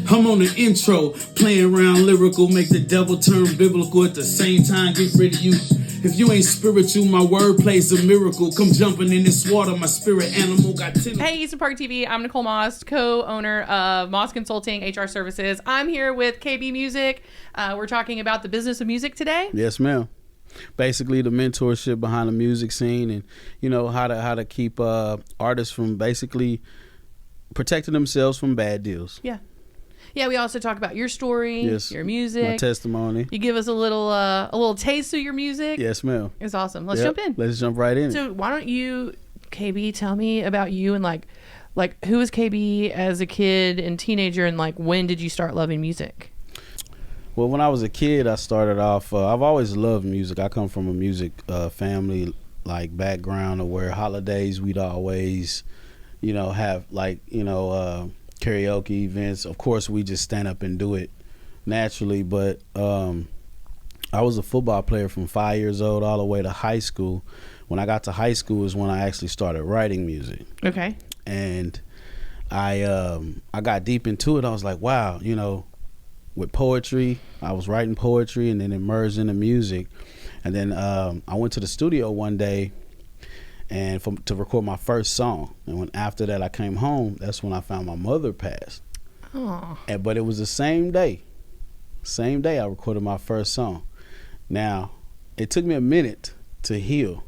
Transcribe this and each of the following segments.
I'm on the intro, playing around lyrical, make the devil turn biblical at the same time. Get rid of you. If you ain't spiritual, my word plays a miracle. Come jumping in this water, my spirit animal got tentacles. Hey, Easton Park TV. I'm Nicole Moss, co-owner of Moss Consulting HR Services. I'm here with KB Muzik. We're talking about the business of music today. Yes, ma'am. Basically, the mentorship behind the music scene, and how to keep artists from basically protecting themselves from bad deals. Yeah, we also talk about your story, yes, your music, my testimony. You give us a little taste of your music. Yes, ma'am. It's awesome. Let's jump in. Let's jump right in. So why don't you, KB, tell me about you and like who was KB as a kid and teenager, and like when did you start loving music? Well, when I was a kid, I started off. I've always loved music. I come from a music family background, of where holidays we'd always, have karaoke events. Of course, we just stand up and do it naturally. But I was a football player from 5 years old all the way to high school. When I got to high school is when I actually started writing music. Okay. And I got deep into it. I was like, wow, with poetry, I was writing poetry and then immersed into music. And then I went to the studio one day and to record my first song. And after that I came home, that's when I found my mother passed. Oh. But it was the same day I recorded my first song. Now, it took me a minute to heal.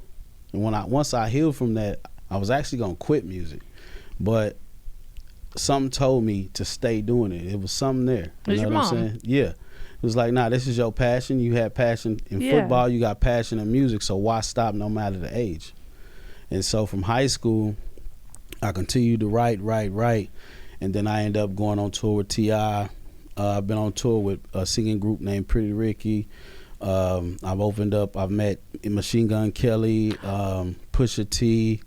And once I healed from that, I was actually going to quit music. But something told me to stay doing it. It was something there. It was your mom. I'm saying? Yeah. It was like, nah, this is your passion. You had passion in football. You got passion in music. So why stop no matter the age? And so from high school, I continued to write. And then I ended up going on tour with T.I. I've been on tour with a singing group named Pretty Ricky. I've met Machine Gun Kelly, Pusha T.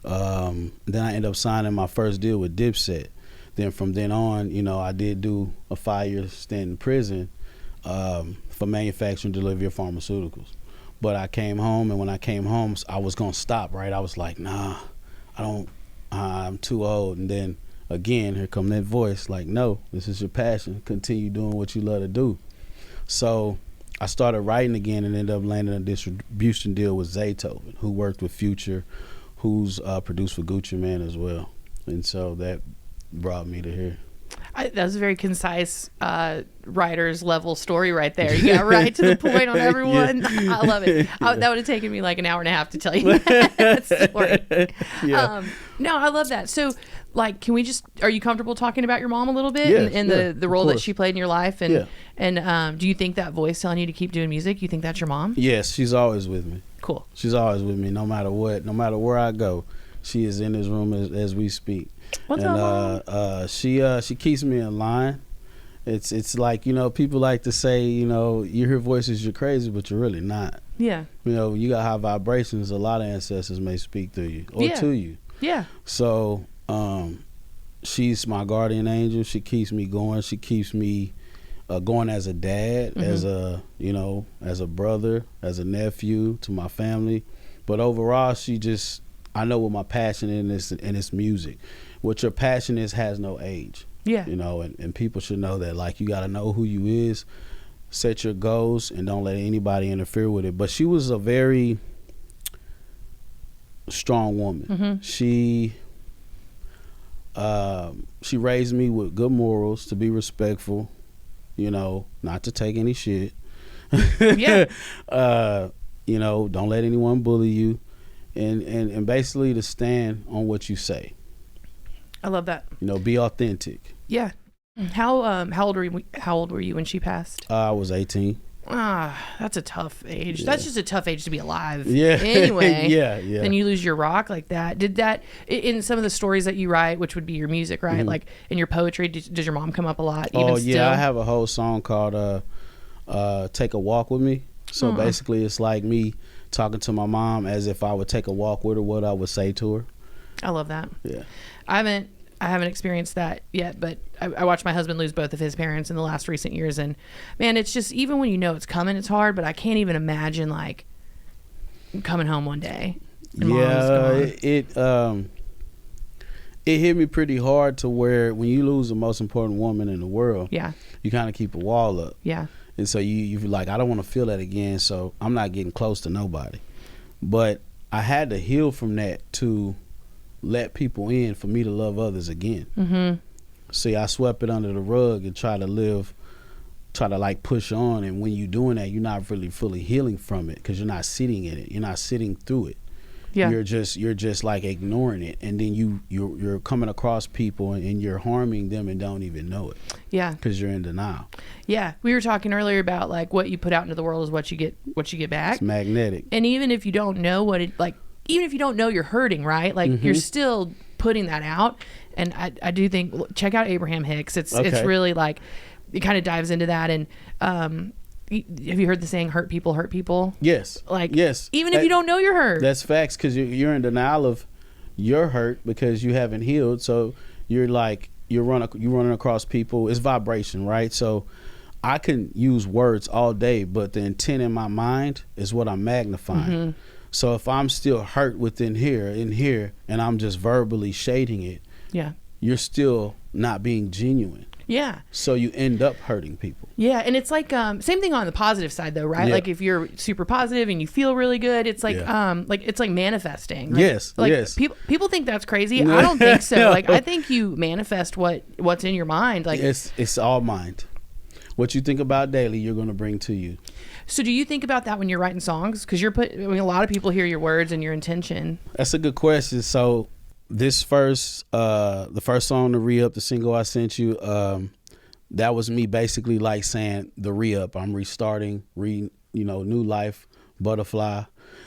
Then I ended up signing my first deal with Dipset. Then from then on, I did do a 5-year stint in prison for manufacturing and delivery of pharmaceuticals. But I came home, and when I came home, I was gonna stop. Right, I was like, nah, I'm too old. And then again, here come that voice, like, no, this is your passion. Continue doing what you love to do. So I started writing again and ended up landing a distribution deal with Zaytoven, who worked with Future, who's produced for Gucci Mane as well. And so that brought me to here. That was a very concise writer's level story right there. You got right to the point on everyone. Yeah. I love it. That would have taken me like an hour and a half to tell you that story. Yeah. No, I love that. So, are you comfortable talking about your mom a little bit and the role that she played in your life? And do you think that voice telling you to keep doing music, you think that's your mom? Yes, she's always with me. Cool. She's always with me, no matter what, no matter where I go. She is in this room as we speak. What's up, Mom? She keeps me in line. It's like, people like to say, you hear voices, you're crazy, but you're really not. Yeah. You got high vibrations. A lot of ancestors may speak through you or to you. Yeah. So she's my guardian angel. She keeps me going. She keeps me going as a dad, as a brother, as a nephew to my family. But overall, I know what my passion is, and it's music. What your passion is has no age. Yeah. And people should know that, you got to know who you is, set your goals, and don't let anybody interfere with it. But she was a very strong woman. Mm-hmm. She raised me with good morals, to be respectful, not to take any shit. Yeah. Don't let anyone bully you. And basically to stand on what you say. I love that. Be authentic. Yeah. How old were you when she passed? I was 18. That's a tough age. Yeah. That's just a tough age to be alive. Yeah. Anyway. Yeah. Then you lose your rock like that. Did that in some of the stories that you write, which would be your music, right? Mm-hmm. Like in your poetry, does your mom come up a lot? Even still? I have a whole song called "Take a Walk with Me." So basically, it's like me talking to my mom as if I would take a walk with her, what I would say to her. I love that. Yeah. I haven't experienced that yet, but I watched my husband lose both of his parents in the last recent years, and man, it's just, even when it's coming, it's hard. But I can't even imagine coming home one day. And it hit me pretty hard to where when you lose the most important woman in the world, Yeah. you kind of keep a wall up. Yeah. And so you like, I don't want to feel that again, so I'm not getting close to nobody. But I had to heal from that to let people in for me to love others again. Mm-hmm. See, I swept it under the rug and try to like push on. And when you're doing that, you're not really fully healing from it because you're not sitting in it. You're not sitting through it. Yeah. You're just like ignoring it, and then you're coming across people and you're harming them and don't even know it. Yeah. Because you're in denial. Yeah. We were talking earlier about like what you put out into the world is what you get back. It's magnetic. And even if you don't know what it like, even if you don't know you're hurting, right? Like you're still putting that out. And I do think check out Abraham Hicks. It's really like it kind of dives into that. And have you heard the saying "hurt people hurt people"? Yes. Like yes. Even if you don't know you're hurt. That's facts because you're in denial of your hurt because you haven't healed. So you're like you're running across people. It's vibration, right? So I can use words all day, but the intent in my mind is what I'm magnifying. Mm-hmm. So if I'm still hurt within here, and I'm just verbally shading it, yeah, you're still not being genuine. Yeah. So you end up hurting people. Yeah, and it's like same thing on the positive side though, right? Yeah. Like if you're super positive and you feel really good, it's like it's like manifesting. Like, yes. Like yes. People think that's crazy. I don't think so. Like I think you manifest what's in your mind. Like it's all mind. What you think about daily, you're going to bring to you. So do you think about that when you're writing songs? Because a lot of people hear your words and your intention. That's a good question. So this the first song, the Re-Up, the single I sent you, that was me basically like saying the Re-Up. I'm restarting, new life, butterfly,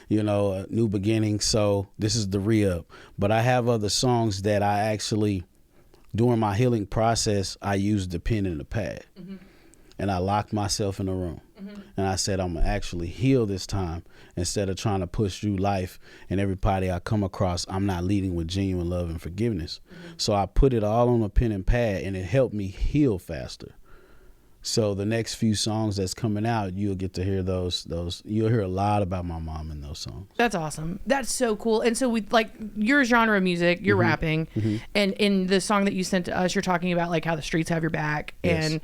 new beginning. So this is the Re-Up. But I have other songs that I actually, during my healing process, I used the pen and the pad. Mm-hmm. And I locked myself in a room. Mm-hmm. And I said, I'm going to actually heal this time instead of trying to push through life. And everybody I come across, I'm not leading with genuine love and forgiveness. Mm-hmm. So I put it all on a pen and pad, and it helped me heal faster. So the next few songs that's coming out, you'll get to hear those. You'll hear a lot about my mom in those songs. That's awesome. That's so cool. And so with like your genre of music, you're mm-hmm. rapping, mm-hmm. and in the song that you sent to us, you're talking about like how the streets have your back. Yes. And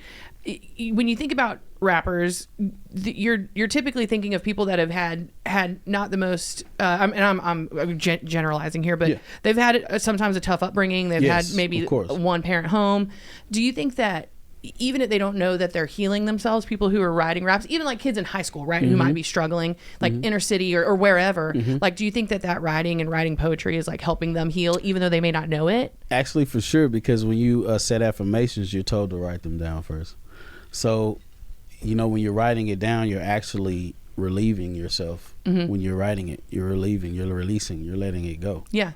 when you think about rappers, you're typically thinking of people that have had not the most. I'm generalizing here, but they've had sometimes a tough upbringing. They've had maybe one parent home. Do you think that even if they don't know that they're healing themselves, people who are writing raps, even like kids in high school, right, mm-hmm. who might be struggling, like mm-hmm. inner city or wherever, mm-hmm. like, do you think that writing and writing poetry is like helping them heal, even though they may not know it? Actually, for sure, because when you set affirmations, you're told to write them down first. So, when you're writing it down, you're actually relieving yourself. Mm-hmm. When you're writing it, you're relieving, you're releasing, you're letting it go. Yeah.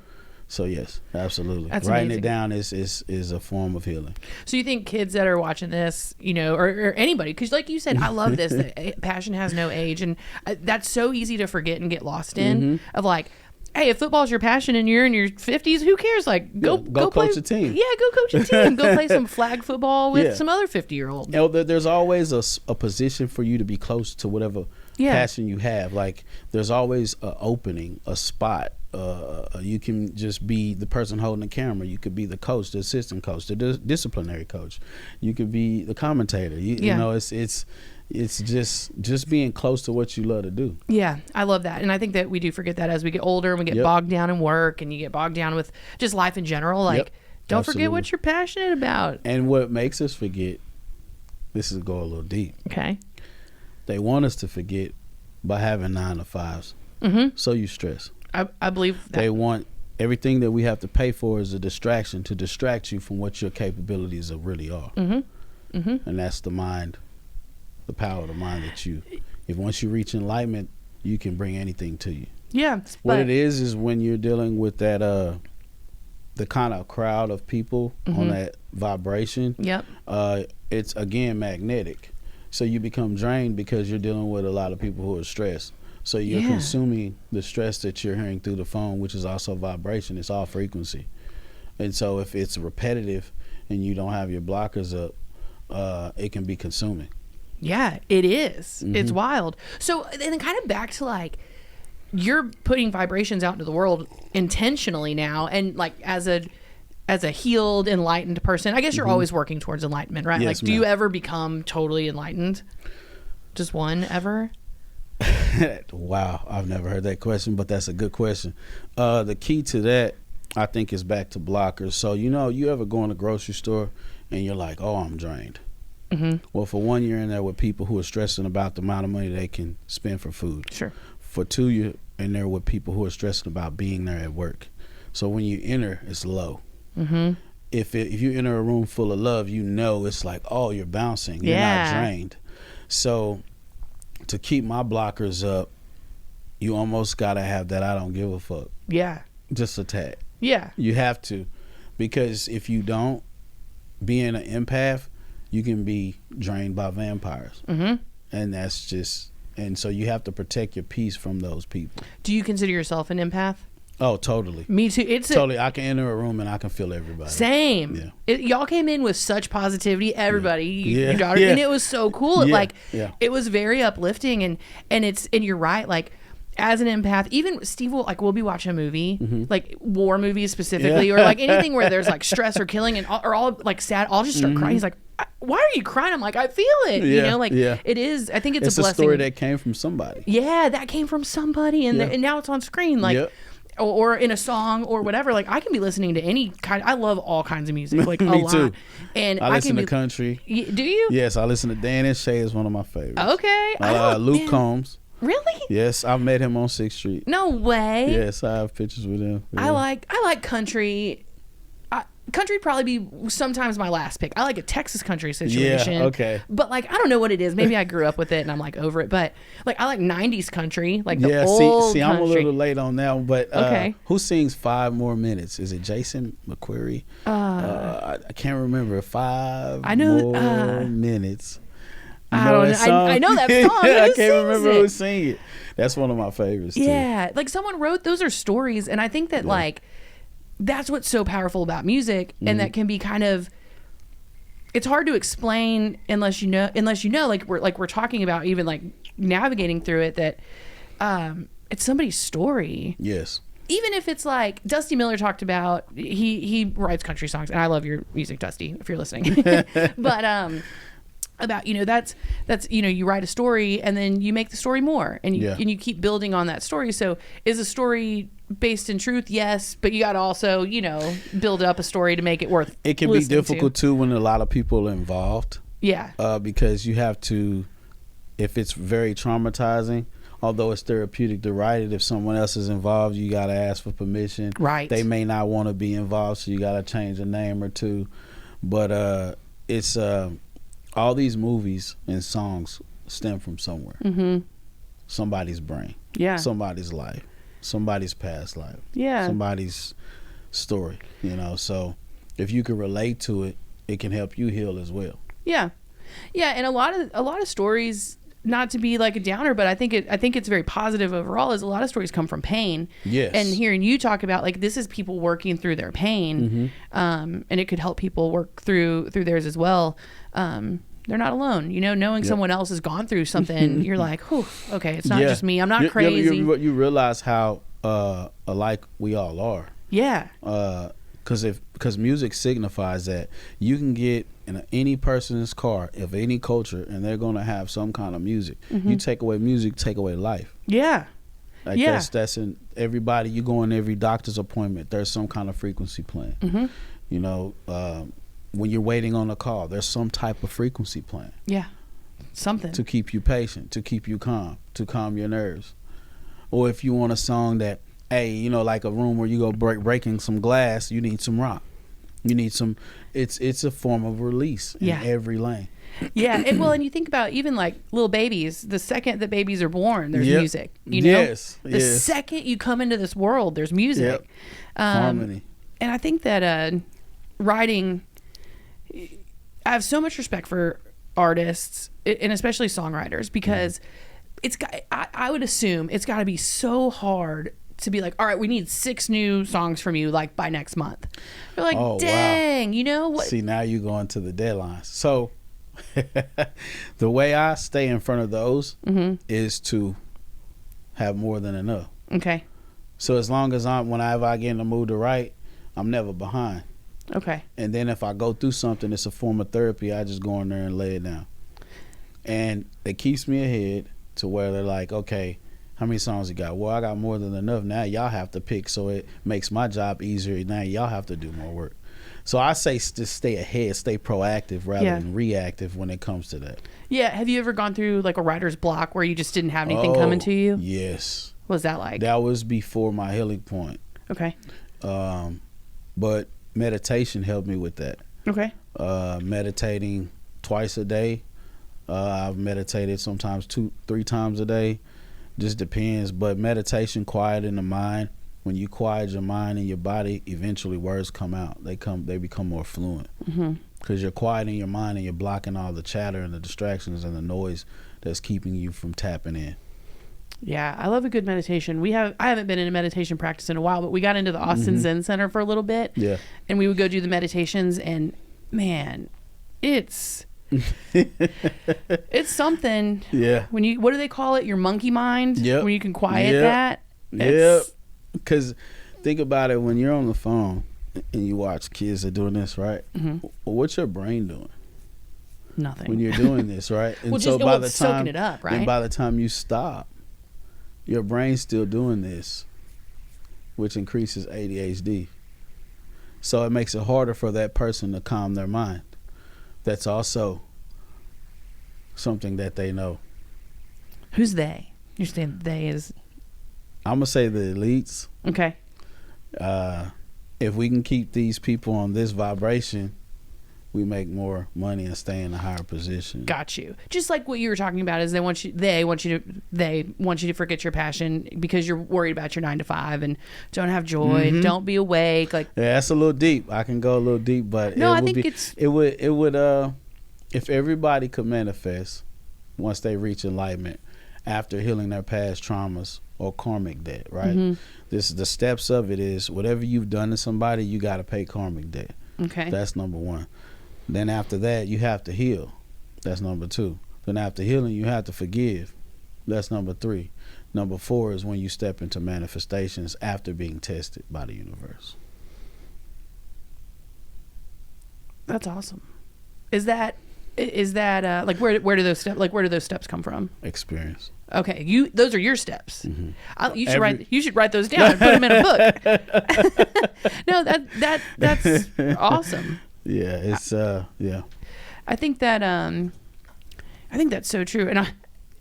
So yes, absolutely. That's writing amazing. it down is a form of healing. So you think kids that are watching this, or anybody, because like you said, I love this, that passion has no age, and that's so easy to forget and get lost in, mm-hmm. of like, hey, if football's your passion and you're in your 50s, who cares? Like, go coach a team. Yeah, go coach a team. Go play some flag football with some other 50-year-old. There's always a position for you to be close to whatever passion you have. Like, there's always an opening, a spot. You can just be the person holding the camera. You could be the coach, the assistant coach, the disciplinary coach. You could be the commentator. You know, it's just being close to what you love to do. Yeah, I love that. And I think that we do forget that as we get older and we get bogged down in work and you get bogged down with just life in general. Like, don't forget what you're passionate about. And what makes us forget, this is go a little deep. Okay. They want us to forget by having 9 to 5s. Mm-hmm. So you stress. I believe that. They want everything that we have to pay for is a distraction to distract you from what your capabilities really are. Mm-hmm. Mm-hmm. And that's the mind, the power of the mind if once you reach enlightenment, you can bring anything to you. Yeah. What it is when you're dealing with that, the kind of crowd of people mm-hmm. on that vibration. Yep. It's again magnetic. So you become drained because you're dealing with a lot of people who are stressed. So you're consuming the stress that you're hearing through the phone, which is also vibration. It's all frequency. And so if it's repetitive and you don't have your blockers up, it can be consuming. Yeah, it is. Mm-hmm. It's wild. So then kind of back to like, you're putting vibrations out into the world intentionally now. And like as a as a healed, enlightened person, I guess you're always working towards enlightenment, right? Yes, like, do you ever become totally enlightened? Just one ever? Wow, I've never heard that question, but that's a good question. The key to that, I think, is back to blockers. So, you ever go in a grocery store and you're like, oh, I'm drained. Well, for one, you're in there with people who are stressing about the amount of money they can spend for food. Sure. For two, you're in there with people who are stressing about being there at work. So when you enter, it's low. If you enter a room full of love, it's like, oh, you're bouncing. You're not drained. So to keep my blockers up, you almost got to have that I don't give a fuck. Yeah. Just a tad. Yeah. You have to. Because if you don't, being an empath, you can be drained by vampires. And that's just, and so you have to protect your peace from those people. Do you consider yourself an empath? Oh, totally. Me too. It's totally. I can enter a room and I can feel everybody. Same. Yeah. Y'all came in with such positivity. Everybody, Yeah. your daughter, Yeah. and it was so cool. Yeah. It was very uplifting, and you're right. Like, as an empath, even Steve we'll be watching a movie, like war movies specifically, or like anything where there's like stress or killing or all like sad. I'll just start crying. He's like, why are you crying? I'm like, I feel it. It is. I think it's a blessing. Story that came from somebody. Yeah, that came from somebody, and now it's on screen. Like. Or in a song or whatever. Like, I can be listening to any kind. I love all kinds of music, like Me a lot. too. And I listen to country. Do you? Yes, I listen to Dan and Shay is one of my favorites. Okay. Luke Combs. Really? Yes, I've met him on 6th Street. No way. Yes, I have pictures with him. Yeah. I like country. Country probably be sometimes my last pick. I like a Texas country situation. Yeah, okay. But like, I don't know what it is. Maybe I grew up with it and I'm like over it. But like, I like 90s country, like the old see, I'm a country. little late on that one. But Okay. Who sings 5 More Minutes? Is it Jason McQuarrie? I can't remember. 5 More Minutes. I don't know. I know that song. I can't remember who sings it. That's one of my favorites too. Yeah, like someone wrote. Those are stories, and I think that like. That's what's so powerful about music, and that can be kind of, it's hard to explain unless you know like we're talking about, even like navigating through it, that it's somebody's story. Yes. Even if it's like Dusty Miller talked about, he writes country songs, and I love your music, Dusty, if you're listening. But about that's you write a story and then you make the story more, and you keep building on that story. So is a story based in truth? Yes, but you got to also build up a story to make it worth it can be difficult too when a lot of people are involved, because you have to, if it's very traumatizing, although it's therapeutic to write it, if someone else is involved, you got to ask for permission. Right. They may not want to be involved, so you got to change a name or two. But it's all these movies and songs stem from somewhere. Somebody's brain, somebody's life, somebody's past life, somebody's story. So if you can relate to it, it can help you heal as well. And a lot of stories, not to be like a downer, but I think it's very positive overall, is a lot of stories come from pain. Yes. And hearing you talk about, like, this is people working through their pain, and it could help people work through theirs as well. They're not alone. Knowing someone else has gone through something, you're like, whew, okay, it's not just me. I'm not crazy. You realize how alike we all are. Yeah. Because music signifies that you can get in any person's car of any culture, and they're going to have some kind of music. You take away music, take away life. Yeah. Like that's in everybody. You go in every doctor's appointment, there's some kind of frequency playing. When you're waiting on a call, there's some type of frequency playing. Yeah. Something. To keep you patient, to keep you calm, to calm your nerves. Or if you want a song that, hey, like a room where you go breaking some glass, you need some rock. You need some, it's a form of release in every lane. Yeah. And you think about even like little babies, the second that babies are born, there's music. Yes. The second you come into this world, there's music. Harmony. And I think that writing, I have so much respect for artists, and especially songwriters, because I would assume it's got to be so hard to be like, all right, we need 6 new songs from you, like, by next month. You're like, dang, what? See, now you're going to the deadlines. So the way I stay in front of those is to have more than enough. Okay. So as long as whenever I get in the mood to write, I'm never behind. Okay. And then if I go through something, it's a form of therapy. I just go in there and lay it down. And it keeps me ahead to where they're like, okay, how many songs you got? Well, I got more than enough. Now y'all have to pick, so it makes my job easier. Now y'all have to do more work. So I say just stay ahead, stay proactive rather than reactive when it comes to that. Yeah. Have you ever gone through like a writer's block where you just didn't have anything coming to you? Yes. What was that like? That was before my healing point. Okay. But meditation helped me with that. Okay. Meditating twice a day. I've meditated sometimes 2-3 times a day. Just depends. But meditation, quiet in the mind. When you quiet your mind and your body, eventually words come out. They become more fluent. Because you're quieting your mind and you're blocking all the chatter and the distractions and the noise that's keeping you from tapping in. Yeah, I love a good meditation. I haven't been in a meditation practice in a while, but we got into the Austin Zen Center for a little bit. Yeah. And we would go do the meditations, and man, it's it's something. Yeah. What do they call it? Your monkey mind? Yeah. When you can quiet that. Yeah. Because think about it, when you're on the phone and you watch kids that are doing this, right? What's your brain doing? Nothing. When you're doing this, right? And well, so by the time soaking it up, right? And by the time you stop, your brain's still doing this, which increases ADHD. So it makes it harder for that person to calm their mind. That's also something that they know. Who's they? You're saying they is... I'm going to say the elites. Okay. If we can keep these people on this vibration, we make more money and stay in a higher position. Got you. Just like what you were talking about is they want you to forget your passion because you're worried about your 9 to 5 and don't have joy, don't be awake. Like, yeah, that's a little deep. I can go a little deep, but no, I think it would if everybody could manifest once they reach enlightenment after healing their past traumas or karmic debt, right? This is the steps of it is whatever you've done to somebody, you got to pay karmic debt. Okay. That's number 1. Then after that, you have to heal. That's number 2. Then after healing, you have to forgive. That's number 3. Number 4 is when you step into manifestations after being tested by the universe. That's awesome. Is that like where do those steps come from? Experience. Okay, those are your steps. You should write those down and put them in a book. No, that's awesome. Yeah, it's yeah. I think that's so true, and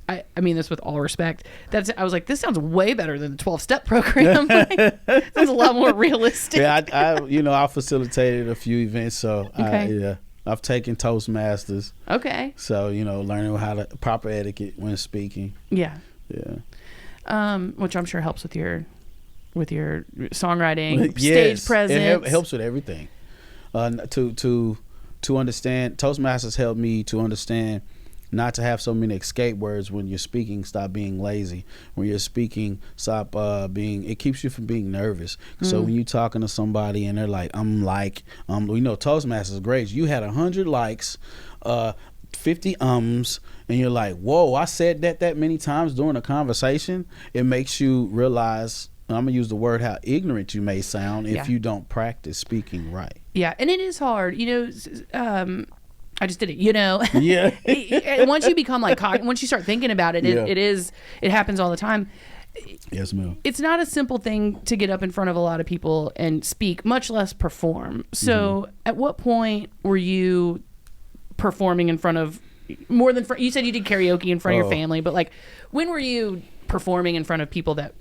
I mean this with all respect. I was like, this sounds way better than the 12-step program. Like, sounds a lot more realistic. Yeah, I facilitated a few events, so okay. I've taken Toastmasters. Okay. So, learning how to proper etiquette when speaking. Yeah. Yeah. Which I'm sure helps with your songwriting, stage presence. It helps with everything. To understand, Toastmasters helped me to understand not to have so many escape words when you're speaking. Stop being lazy. When you're speaking, stop it keeps you from being nervous. So when you're talking to somebody and they're like, Toastmasters is great. You had 100 likes, 50 and you're like, whoa, I said that many times during a conversation. It makes you realize, I'm gonna use the word, how ignorant you may sound if you don't practice speaking right. Yeah, and it is hard. I just did it, Yeah. Once you become once you start thinking about it, it happens all the time. Yes, ma'am. It's not a simple thing to get up in front of a lot of people and speak, much less perform. So at what point were you performing in front of more than, you said you did karaoke in front of your family, but like, when were you performing in front of people that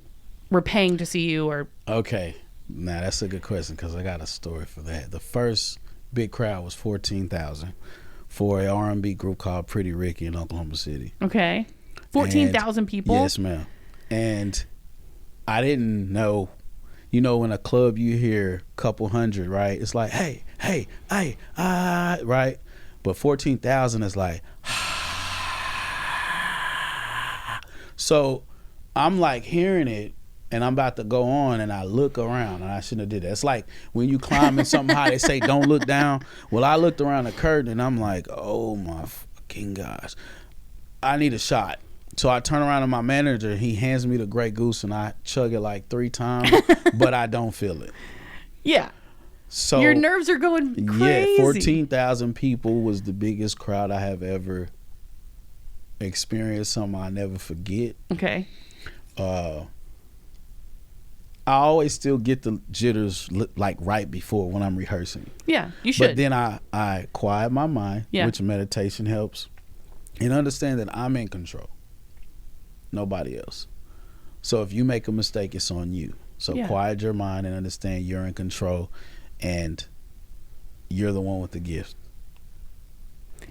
were paying to see you? Or okay, now that's a good question because I got a story for that. The first big crowd was 14,000 for a R&B group called Pretty Ricky in Oklahoma City. Okay, 14,000 people. Yes, ma'am. And I didn't know. In a club you hear a couple hundred, right? It's like, hey, right? But 14,000 is like, so I'm like hearing it and I'm about to go on and I look around and I shouldn't have did that. It's like when you climb in something high, they say don't look down. Well, I looked around the curtain and I'm like, oh my fucking gosh, I need a shot. So I turn around to my manager, he hands me the Grey Goose and I chug it like 3 times, but I don't feel it. Yeah. So your nerves are going crazy. Yeah, 14,000 people was the biggest crowd I have ever experienced. Something I never forget. Okay. I always still get the jitters like right before when I'm rehearsing. Yeah, you should. But then I quiet my mind, Yeah. which meditation helps, and understand that I'm in control. Nobody else. So if you make a mistake, it's on you. So Yeah. quiet your mind and understand you're in control, and you're the one with the gift.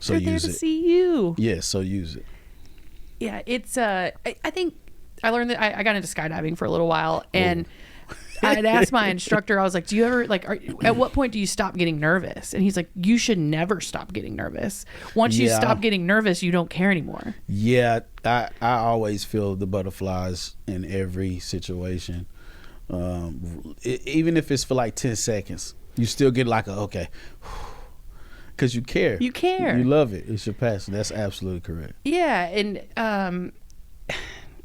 So They're there use to it. see you. Yeah, so use it. Yeah, it's I think I learned that I got into skydiving for a little while, and I'd asked my instructor, I was like, do you ever at what point do you stop getting nervous? And he's like, you should never stop getting nervous. Once you stop getting nervous, you don't care anymore. Yeah, I always feel the butterflies in every situation. Even if it's for like 10 seconds, you still get like okay, because you care. You care. You love it. It's your passion. That's absolutely correct. Yeah, and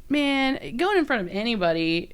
man, going in front of anybody,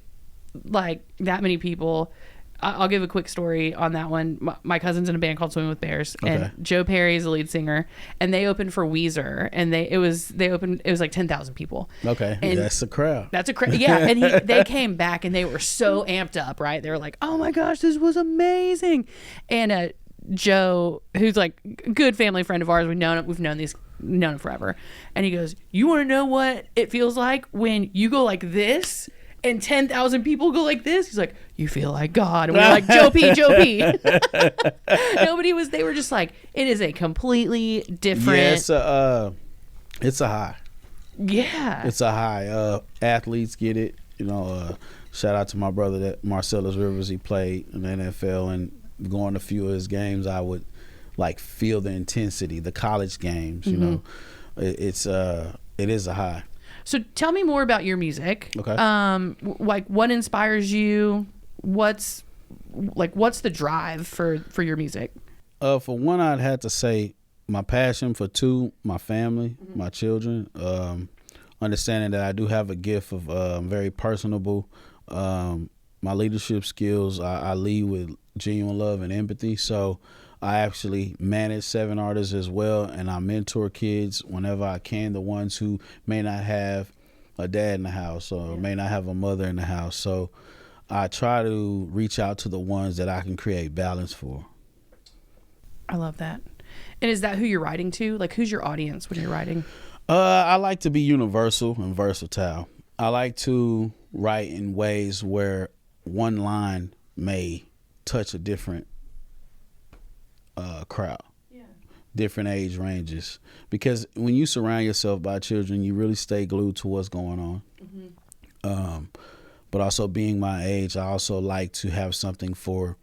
like that many people, I'll give a quick story on that one. My cousin's in a band called Swimming with Bears, and Joe Perry is the lead singer, and they opened for Weezer, and it was like 10,000 people. Okay, and that's a crowd. That's a crowd. Yeah, and they came back and they were so amped up, right? They were like, "Oh my gosh, this was amazing!" And Joe, who's like a good family friend of ours, we've known him forever, and he goes, "You want to know what it feels like when you go like this?" And 10,000 people go like this. He's like, you feel like God. And we're like, Joe P. Nobody was, they were just like, it is a completely different. Yeah, it's a high. Yeah. It's a high. Athletes get it. Shout out to my brother, that Marcellus Rivers, he played in the NFL, and going to a few of his games, I would like feel the intensity, the college games, it is a high. So tell me more about your music. Okay. Like what inspires you? What's the drive for your music? For one, I'd have to say my passion. For two, my family, my children. Understanding that I do have a gift of very personable. My leadership skills, I lead with genuine love and empathy. So I actually manage 7 artists as well, and I mentor kids whenever I can, the ones who may not have a dad in the house or may not have a mother in the house. So I try to reach out to the ones that I can create balance for. I love that. And is that who you're writing to? Like, who's your audience when you're writing? I like to be universal and versatile. I like to write in ways where one line may touch a different crowd, different age ranges, because when you surround yourself by children, you really stay glued to what's going on. But also, being my age, I also like to have something for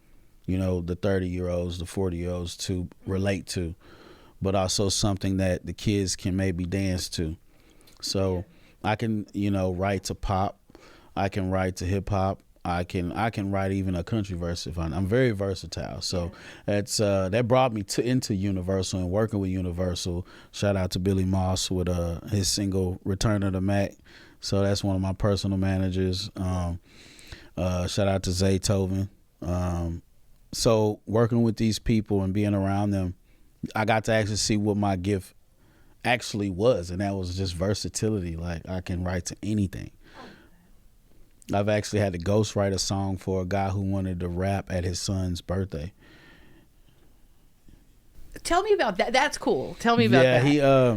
the 30-year-olds, the 40-year-olds to relate to, but also something that the kids can maybe dance to. So I can write to pop, I can write to hip hop, I can write even a country verse if I'm very versatile. So that's that brought me into Universal and working with Universal. Shout out to Billy Moss with his single Return of the Mac. So that's one of my personal managers. Shout out to Zaytoven. So working with these people and being around them, I got to actually see what my gift actually was, and that was just versatility. Like, I can write to anything. I've actually had to ghostwrite a song for a guy who wanted to rap at his son's birthday. Tell me about that. That's cool. Tell me about that. Yeah,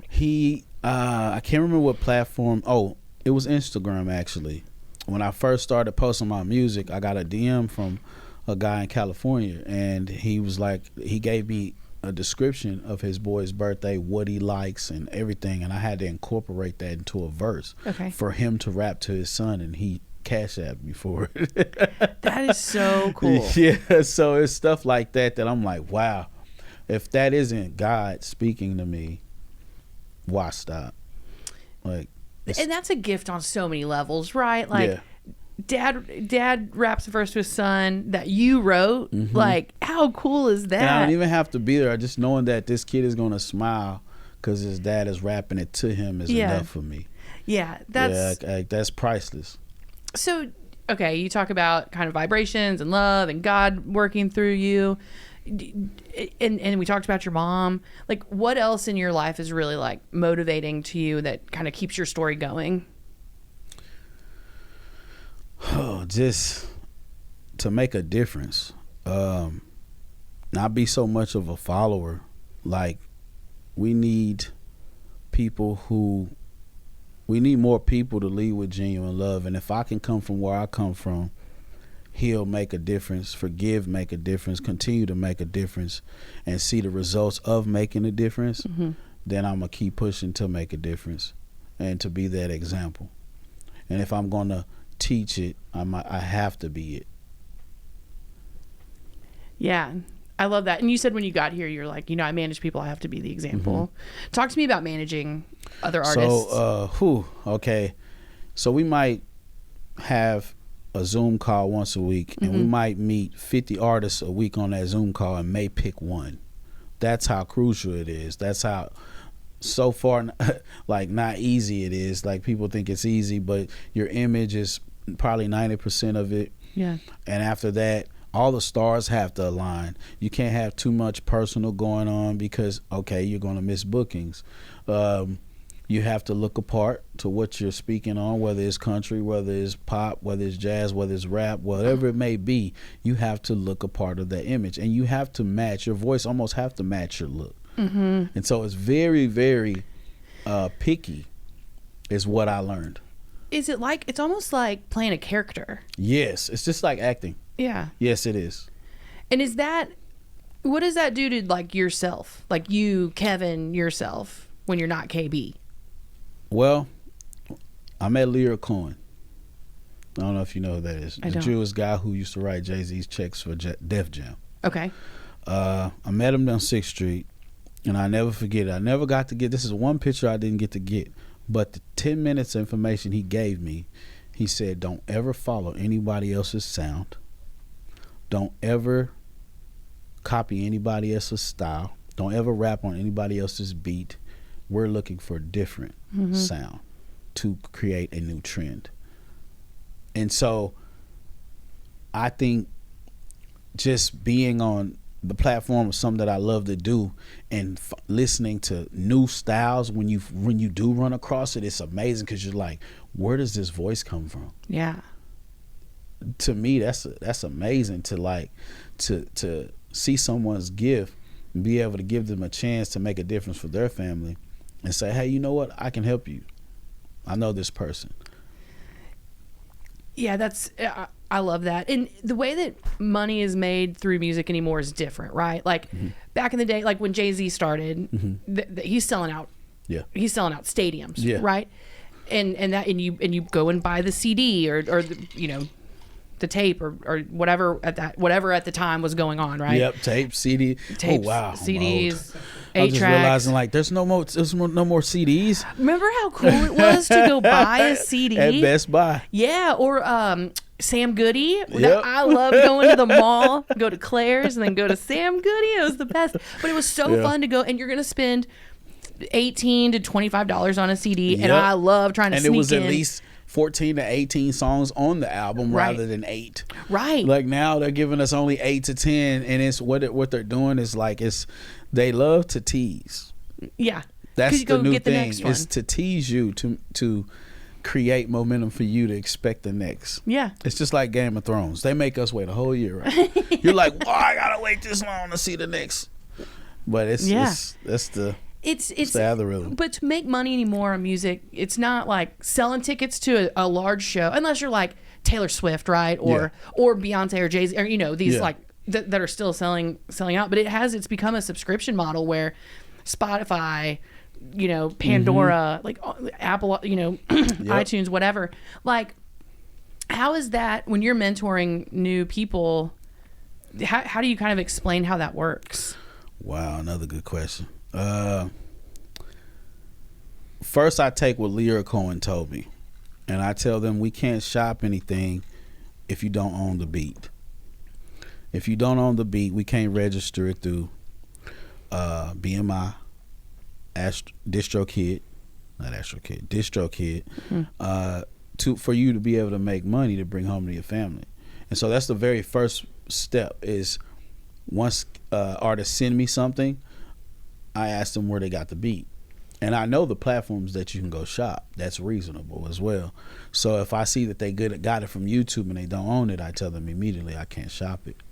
he I can't remember what platform. Oh, it was Instagram, actually. When I first started posting my music, I got a DM from a guy in California, and he was like, he gave me a description of his boy's birthday, what he likes and everything, and I had to incorporate that into a verse for him to rap to his son, and he cash apped me for it. That is so cool. Yeah, so it's stuff like that I'm like, wow, if that isn't God speaking to me, why stop? Like, and that's a gift on so many levels, right? Like, dad raps a verse to his son that you wrote. Like, how cool is that? And I don't even have to be there. Just knowing that this kid is going to smile because his dad is rapping it to him is enough for me. Yeah, that's that's priceless. So okay, you talk about kind of vibrations and love and God working through you. And we talked about your mom. Like, what else in your life is really like motivating to you that kind of keeps your story going? Oh, just to make a difference. Not be so much of a follower. Like, we need more people to lead with genuine love. And if I can come from where I come from, heal, make a difference, forgive, make a difference, continue to make a difference, and see the results of making a difference, then I'm going to keep pushing to make a difference and to be that example. And if I'm going to teach it, I have to be it. Yeah, I love that. And you said when you got here, you're like, I manage people, I have to be the example. Talk to me about managing other artists. So, okay. So we might have a Zoom call once a week, and we might meet 50 artists a week on that Zoom call and may pick one. That's how crucial it is. That's how, so far, like, not easy it is. Like, people think it's easy, but your image is probably 90% of it. Yeah. And after that, all the stars have to align. You can't have too much personal going on because, okay, you're going to miss bookings. You have to look apart to what you're speaking on, whether it's country, whether it's pop, whether it's jazz, whether it's rap, whatever it may be. You have to look a part of that image, and you have to match your voice, almost have to match your look. And so it's very, very picky is what I learned. Is it like, it's almost like playing a character? Yes, it's just like acting. Yeah. Yes, it is. And what does that do to like yourself? Like you, Kevin, yourself, when you're not KB? Well, I met Lear Cohen. I don't know if you know who that is. The Jewish guy who used to write Jay-Z's checks for Def Jam. Okay. I met him down 6th Street, and I never forget it. I never got to get, this is one picture I didn't get to get, but the 10 minutes of information he gave me, he said, don't ever follow anybody else's sound. Don't ever copy anybody else's style. Don't ever rap on anybody else's beat. We're looking for a different sound to create a new trend. And so I think just being on the platform is something that I love to do, and listening to new styles, when you do run across it, it's amazing because you're like, where does this voice come from? Yeah. To me, that's amazing to like to see someone's gift and be able to give them a chance to make a difference for their family and say, hey, you know what? I can help you. I know this person. Yeah, I love that. And the way that money is made through music anymore is different, right? Like back in the day, like when Jay-Z started, he's selling out. Yeah. He's selling out stadiums, right? And you go and buy the CD or the tape or whatever at the time was going on, right? Yep, tape, CD. Tapes, oh wow, CDs, 8-tracks. I'm just realizing like there's no more CDs. Remember how cool it was to go buy a CD at Best Buy? Yeah, or Sam Goody. Yep. I loved going to the mall, go to Claire's, and then go to Sam Goody. It was the best. But it was so fun to go, and you're gonna spend $18 to $25 on a CD, and I love trying to sneak in. And it was at least 14 to 18 songs on the album rather than 8. Right. Like now they're giving us only 8 to 10, and it's what they're doing is like they love to tease. Yeah. That's the new thing is to tease you to create momentum for you to expect the next. Yeah. It's just like Game of Thrones. They make us wait a whole year, right? You're like, "Why I got to wait this long to see the next?" But it's the algorithm. But to make money anymore on music, it's not like selling tickets to a large show, unless you're like Taylor Swift, right? Or Beyonce or Jay-Z, or these like that are still selling out. But it's become a subscription model where Spotify, Pandora, like Apple, iTunes, whatever. Like, how is that when you're mentoring new people? How do you kind of explain how that works? Wow, another good question. First, I take what Lear Cohen told me, and I tell them we can't shop anything if you don't own the beat. If you don't own the beat, we can't register it through BMI, DistroKid, for you to be able to make money to bring home to your family. And so that's the very first step is once artists send me something, I ask them where they got the beat. And I know the platforms that you can go shop. That's reasonable as well. So if I see that they got it from YouTube and they don't own it, I tell them immediately I can't shop it.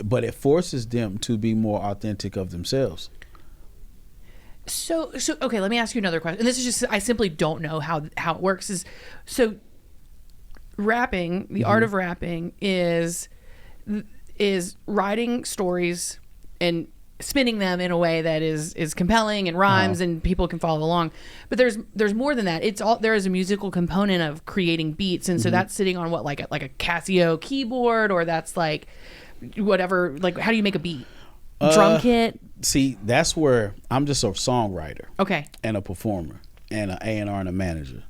But it forces them to be more authentic of themselves. So okay, let me ask you another question. And this is just, I simply don't know how it works. So rapping, the art of rapping is writing stories and spinning them in a way that is compelling and rhymes and people can follow along. But there's more than that. There is a musical component of creating beats, and so that's sitting on what, like a Casio keyboard, or that's like whatever, like how do you make a beat? Drum kit? See, that's where I'm just a songwriter. Okay. And a performer and an A&R and a manager.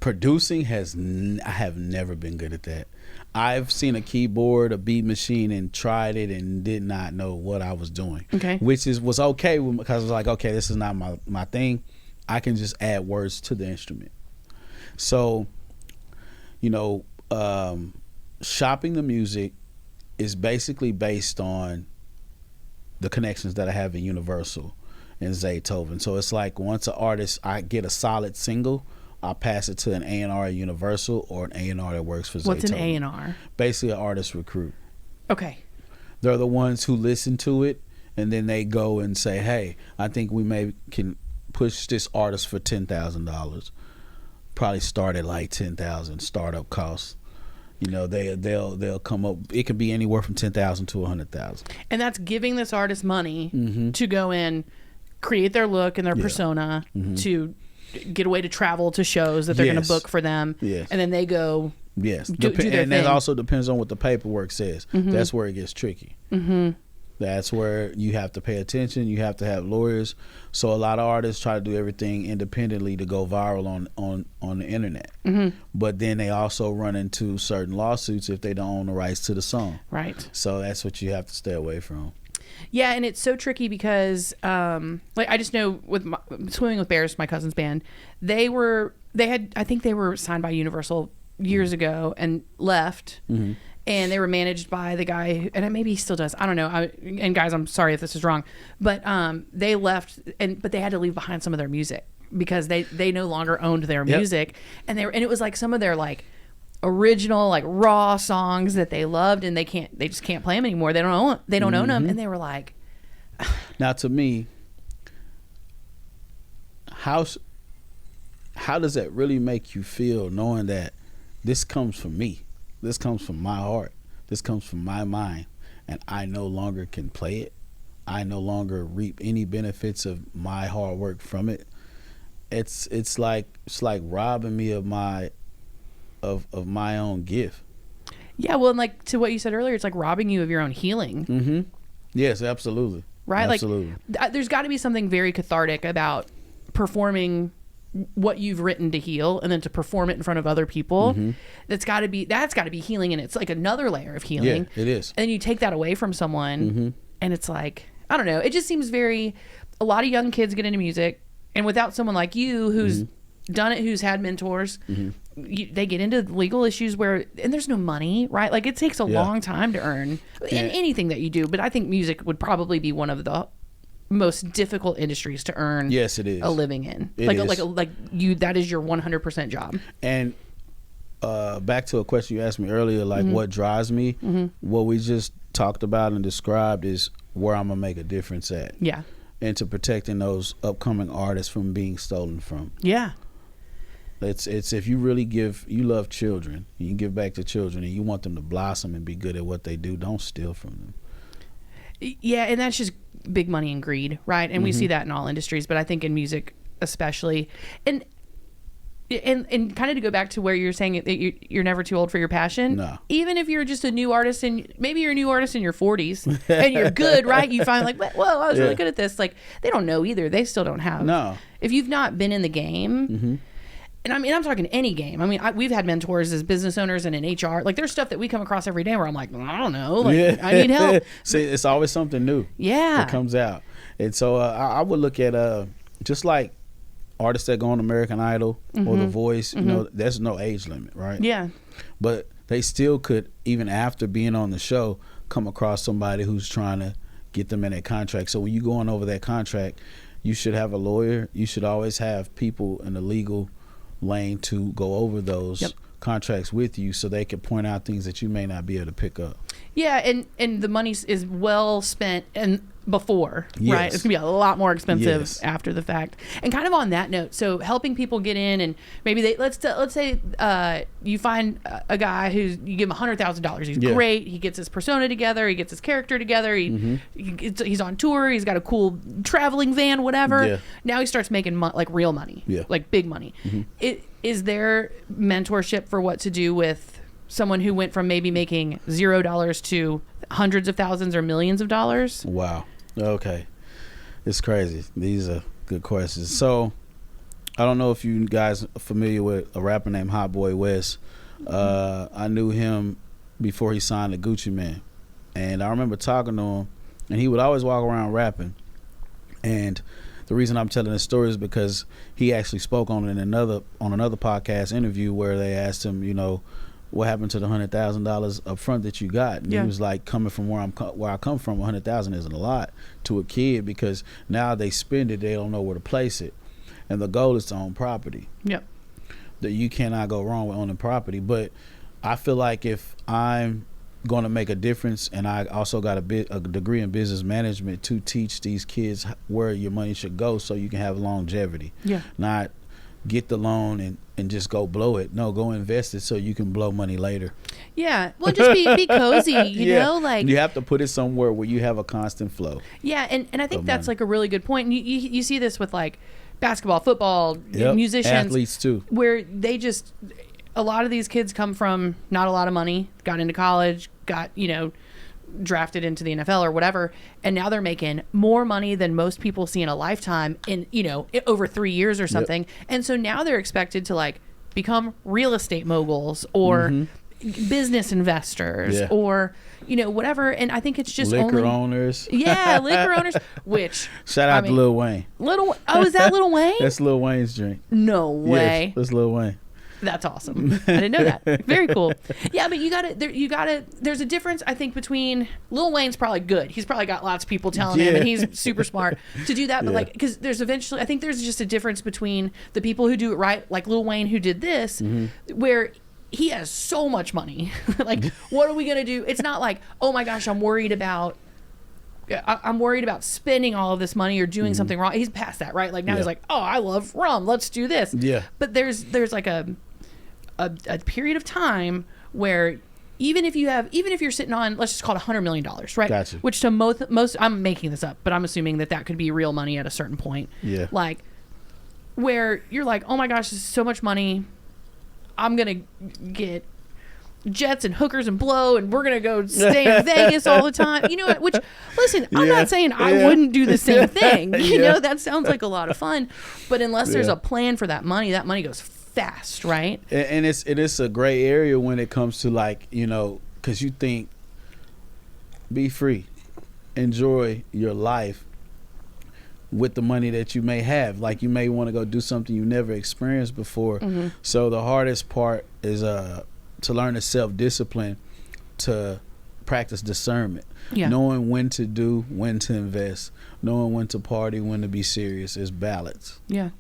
Producing I have never been good at that. I've seen a keyboard, a beat machine, and tried it and did not know what I was doing. Okay. Which was okay because I was like, okay, this is not my thing. I can just add words to the instrument. So, shopping the music is basically based on the connections that I have in Universal and Zaytoven. So it's like once I get a solid single, I'll pass it to an A&R at Universal or an A&R that works for Zaytoven. What's an A&R? Basically an artist recruit. Okay. They're the ones who listen to it, and then they go and say, hey, I think we can push this artist for $10,000. Probably start at like $10,000 startup costs. They'll come up. It could be anywhere from $10,000 to $100,000. And that's giving this artist money to go in, create their look and their persona, to get away to travel to shows that they're going to book for them, and then they go. Yes, do their and thing. that also depends on what the paperwork says. That's where it gets tricky. That's where you have to pay attention. You have to have lawyers. So a lot of artists try to do everything independently to go viral on the internet. But then they also run into certain lawsuits if they don't own the rights to the song. Right. So that's what you have to stay away from. Yeah, and it's so tricky because, I just know with Swimming with Bears, my cousin's band, I think they were signed by Universal years ago and left. And they were managed by the guy, and maybe he still does. I don't know. And guys, I'm sorry if this is wrong, but they left, but they had to leave behind some of their music because they no longer owned their music, and it was like some of their like original like raw songs that they loved, and they just can't play them anymore. They don't own them, and they were like. Now, to me, how does that really make you feel knowing that this comes from me? This comes from my heart. This comes from my mind. And I no longer can play it. I no longer reap any benefits of my hard work from it. It's like robbing me of my own gift. Yeah, well, and like to what you said earlier, it's like robbing you of your own healing. Yes, absolutely. Right? Absolutely. Like there's got to be something very cathartic about performing what you've written to heal and then to perform it in front of other people. That's got to be healing, and it's like another layer of healing. Yeah, it is. And then you take that away from someone and it's like, I don't know, it just seems a lot of young kids get into music, and without someone like you who's done it, who's had mentors, they get into legal issues and there's no money, right? Like it takes a long time to earn in anything that you do, but I think music would probably be one of the most difficult industries to earn yes, it is. A living in. That is your 100% job. And back to a question you asked me earlier, like what drives me, what we just talked about and described is where I'm gonna make a difference at. Yeah. And to protecting those upcoming artists from being stolen from. Yeah. It's if you really you love children, you give back to children, and you want them to blossom and be good at what they do, don't steal from them. Yeah, and that's just big money and greed, right? And we see that in all industries, but I think in music especially. And kind of to go back to where you're saying that you're never too old for your passion. No. Even if you're just a new artist, and maybe you're a new artist in your 40s and you're good, right? You find like, whoa, I was really good at this. Like they don't know either. They still don't have. No. If you've not been in the game. And I mean, I'm talking any game. I mean, we've had mentors as business owners and in HR. Like, there's stuff that we come across every day where I'm like, I don't know. Like, I need help. See, it's always something new. Yeah. That comes out. And so I would look at just like artists that go on American Idol or The Voice, you know, there's no age limit, right? Yeah. But they still could, even after being on the show, come across somebody who's trying to get them in a contract. So when you go on over that contract, you should have a lawyer. You should always have people in the legal lane to go over those contracts with you, so they can point out things that you may not be able to pick up. Yeah, and the money is well spent and before, Yes. right? It's gonna be a lot more expensive Yes. after the fact. And kind of on that note, so helping people get in, and maybe they let's say you find a guy who's, you give him $100,000. He's great. He gets his persona together. He gets his character together. He's on tour. He's got a cool traveling van, whatever. Yeah. Now he starts making like real money, like big money. Is there mentorship for what to do with someone who went from maybe making $0 to hundreds of thousands or millions of dollars? Wow. Okay. It's crazy. These are good questions. So I don't know if you guys are familiar with a rapper named Hot Boy West. I knew him before he signed to Gucci Mane, and I remember talking to him, and he would always walk around rapping. And the reason I'm telling this story is because he actually spoke on it in another podcast interview where they asked him, you know, what happened to the $100,000 up front that you got? And he was like, coming from where I come from, $100,000 isn't a lot to a kid, because now they spend it, they don't know where to place it, and the goal is to own property. Yep. That you cannot go wrong with owning property. But I feel like if I'm going to make a difference, and I also got a degree in business management to teach these kids where your money should go, so you can have longevity. Yeah. Not get the loan and just go blow it. No, go invest it so you can blow money later. Yeah. Well, just be cozy, you know, like you have to put it somewhere where you have a constant flow. Yeah, and I think that's like a really good point. And you see this with like basketball, football, musicians, athletes too, where they just, a lot of these kids come from not a lot of money, got into college, got, you know, drafted into the NFL or whatever, and now they're making more money than most people see in a lifetime in, you know, over 3 years or something. And so now they're expected to like become real estate moguls or business investors or, you know, whatever. And I think it's just liquor owners. Yeah, liquor owners, which shout out to Lil Wayne. Oh, is that Lil Wayne? That's Lil Wayne's drink. No way. Yes, that's Lil Wayne. That's awesome. I didn't know that. Very cool. Yeah, but you gotta, there's a difference, I think, between Lil Wayne's probably good. He's probably got lots of people telling him, and he's super smart to do that. But like, because there's eventually, I think there's just a difference between the people who do it right, like Lil Wayne, who did this, where he has so much money. Like, what are we going to do? It's not like, oh my gosh, I'm worried about spending all of this money or doing something wrong. He's past that, right? Like now he's like, oh, I love rum. Let's do this. Yeah. But there's like a period of time where even if you're sitting on, let's just call it $100 million, right? Gotcha. Which to most, I'm making this up, but I'm assuming that could be real money at a certain point. Yeah. Like where you're like, oh my gosh, this is so much money. I'm going to get jets and hookers and blow, and we're going to go stay in Vegas all the time. You know what? Which, listen, I'm not saying I wouldn't do the same thing. You know, that sounds like a lot of fun. But unless there's a plan for that money goes fast, right? And it's a gray area when it comes to, like, you know, because you think, be free, enjoy your life with the money that you may have. Like, you may want to go do something you never experienced before. So the hardest part is to learn the self-discipline, to practice discernment, knowing when to do, when to invest, knowing when to party, when to be serious. Is balance. Yeah.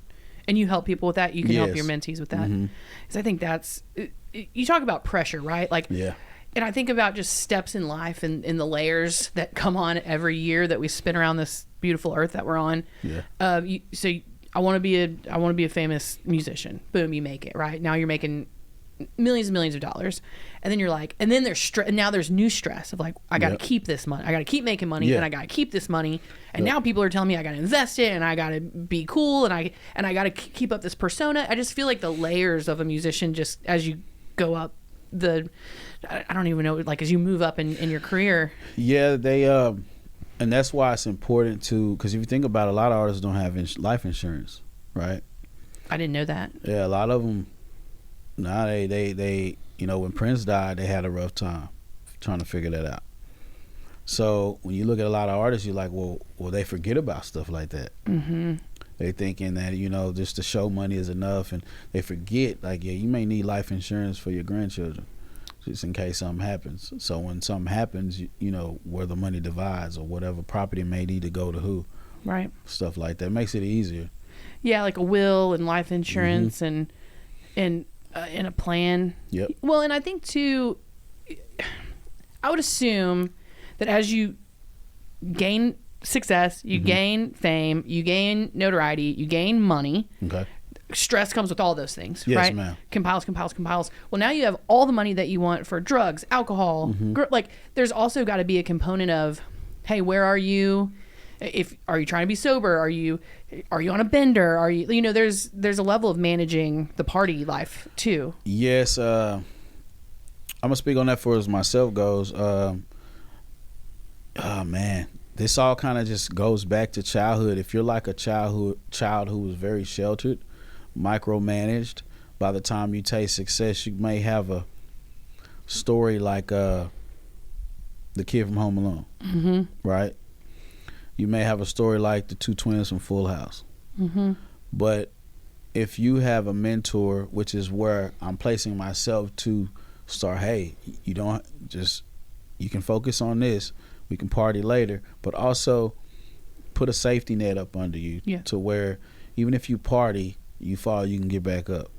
And you help people with that. You can help your mentees with that. Because I think that's, you talk about pressure, right? Like, and I think about just steps in life and in the layers that come on every year that we spin around this beautiful earth that we're on. So I want to be a famous musician. Boom, you make it, right? Now you're making millions and millions of dollars, and then you're like, and then there's now there's new stress of like, I got to keep this money, I got to keep making money, and I got to keep this money, and now people are telling me I got to invest it, and I got to be cool, and I got to keep up this persona. I just feel like the layers of a musician, just as you go up I don't even know, like as you move up in your career. Yeah, they and that's why it's important to, because if you think about it, a lot of artists don't have life insurance, right? I didn't know that. Yeah, a lot of them. Nah, they you know, when Prince died, they had a rough time trying to figure that out. So when you look at a lot of artists, you're like, well, they forget about stuff like that. They thinking that, you know, just the show money is enough, and they forget, like, yeah, you may need life insurance for your grandchildren just in case something happens. So when something happens, you know, where the money divides or whatever property may need to go to who. Right. Stuff like that makes it easier. Yeah, like a will and life insurance and a plan. Yep. Well, and I think too, I would assume that as you gain success, you gain fame, you gain notoriety, you gain money. Okay. Stress comes with all those things, Yes, right? ma'am. Compiles. Well, now you have all the money that you want for drugs, alcohol. Like, there's also got to be a component of, hey, where are you? Are you trying to be sober? Are you on a bender? Are you know, there's a level of managing the party life too. Yes, I'm gonna speak on that for as myself goes. Oh man, this all kind of just goes back to childhood. If you're like a child who was very sheltered, micromanaged, by the time you taste success, you may have a story like the kid from Home Alone, right? You may have a story like the two twins from Full House. But if you have a mentor, which is where I'm placing myself to start, hey, you can focus on this. We can party later, but also put a safety net up under you to where even if you party, you fall, you can get back up.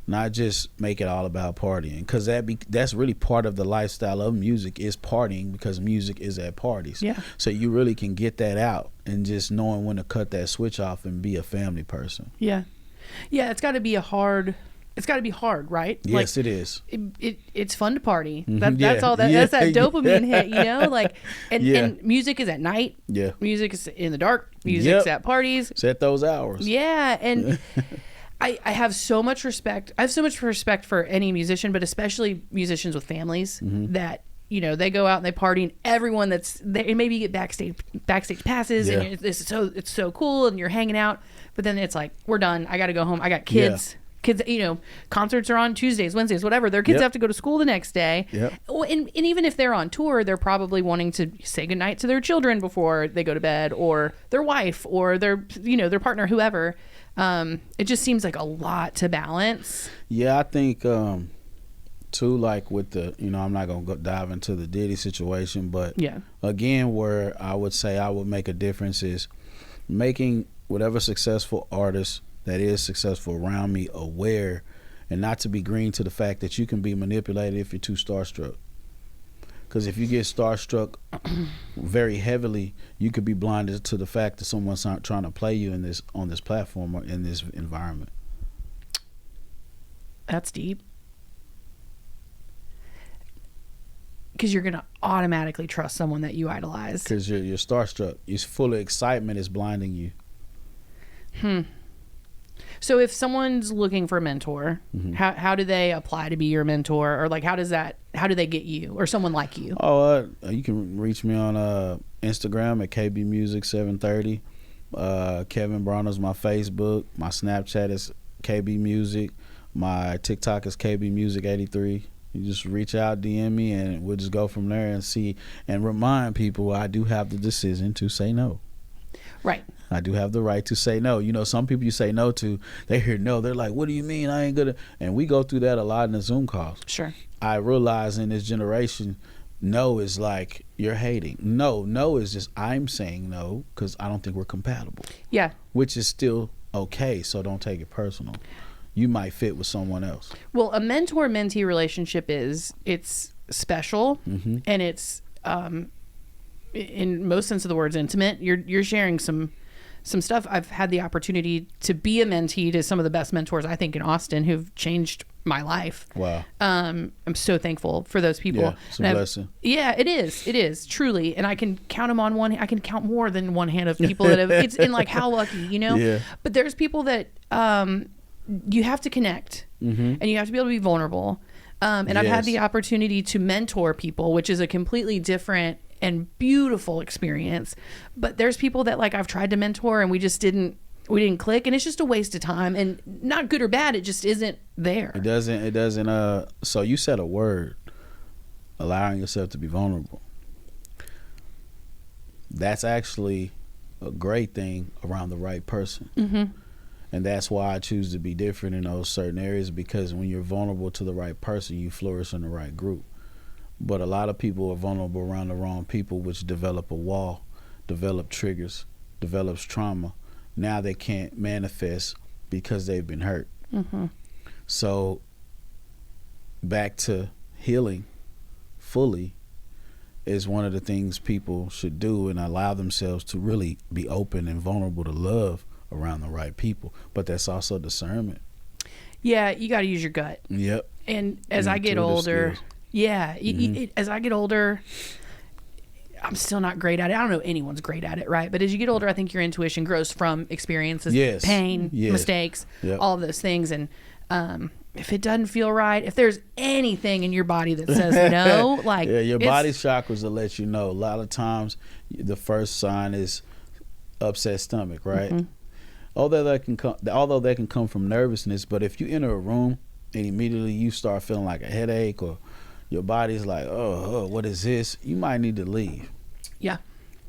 Not just make it all about partying, because that's really part of the lifestyle of music, is partying, because music is at parties. Yeah. So you really can get that out and just knowing when to cut that switch off and be a family person. Yeah. It's got to be hard, right? Yes, like, it is. It's fun to party. That's all that. That's that dopamine hit, you know. Like, and music is at night. Yeah. Music is in the dark. Music's at parties. It's at those hours. Yeah, and I have so much respect. I have so much respect for any musician, but especially musicians with families that, you know, they go out and they party, and everyone that's they maybe you get backstage passes, and it's so cool, and you're hanging out. But then it's like, we're done. I got to go home. I got kids. Yeah. Kids, you know, concerts are on Tuesdays, Wednesdays, whatever. Their kids have to go to school the next day. And even if they're on tour, they're probably wanting to say goodnight to their children before they go to bed, or their wife, or their partner, whoever. It just seems like a lot to balance. Yeah, I think too, like with the, you know, I'm not gonna dive into the Diddy situation, but again, where I would say I would make a difference is making whatever successful artist that is successful around me aware, and not to be green to the fact that you can be manipulated if you're too starstruck. Because if you get starstruck very heavily, you could be blinded to the fact that someone's not trying to play you on this platform or in this environment. That's deep. Because you're gonna automatically trust someone that you idolize. Because you're starstruck. You're full of excitement. It's blinding you. So if someone's looking for a mentor, how do they apply to be your mentor, or like how do they get you or someone like you? You can reach me on Instagram at KBMusic730. Kevin Bronner's my Facebook. My Snapchat is KBMusic. My TikTok is KBMusic83. You just reach out, DM me, and we'll just go from there and see, and remind people I do have the decision to say no. Right. I do have the right to say no. You know, some people you say no to, they hear no, they're like, what do you mean I ain't gonna? And we go through that a lot in the Zoom calls. Sure. I realize in this generation, no is like you're hating. No is just I'm saying no because I don't think we're compatible. Yeah. Which is still okay, so don't take it personal. You might fit with someone else. Well, a mentor-mentee relationship it's special, and it's in most sense of the words intimate. You're sharing some stuff. I've had the opportunity to be a mentee to some of the best mentors I think in Austin who've changed my life. Wow. I'm so thankful for those people. Yeah, it's a blessing. Yeah, it is truly, and I can count them on one. I can count more than one hand of people that have. It's in like how lucky, you know. Yeah. But there's people that you have to connect, and you have to be able to be vulnerable. And I've had the opportunity to mentor people, which is a completely different and beautiful experience. But there's people that like I've tried to mentor and we didn't click, and it's just a waste of time, and not good or bad, it just isn't there. It doesn't so you said a word, allowing yourself to be vulnerable. That's actually a great thing around the right person. Mm-hmm. And that's why I choose to be different in those certain areas, because when you're vulnerable to the right person, you flourish in the right group. But a lot of people are vulnerable around the wrong people, which develop a wall, develop triggers, develops trauma. Now they can't manifest because they've been hurt. Mm-hmm. So back to healing fully is one of the things people should do, and allow themselves to really be open and vulnerable to love around the right people. But that's also discernment. Yeah, you got to use your gut. Yep. And as I get older, as I get older, I'm still not great at it. I don't know anyone's great at it, right? But as you get older, I think your intuition grows from experiences, pain, mistakes, all of those things. And if it doesn't feel right, if there's anything in your body that says no, like your body's chakras will let you know. A lot of times, the first sign is upset stomach, right? Mm-hmm. Although that can come from nervousness, but if you enter a room and immediately you start feeling like a headache, or your body's like, oh, what is this? You might need to leave. Yeah.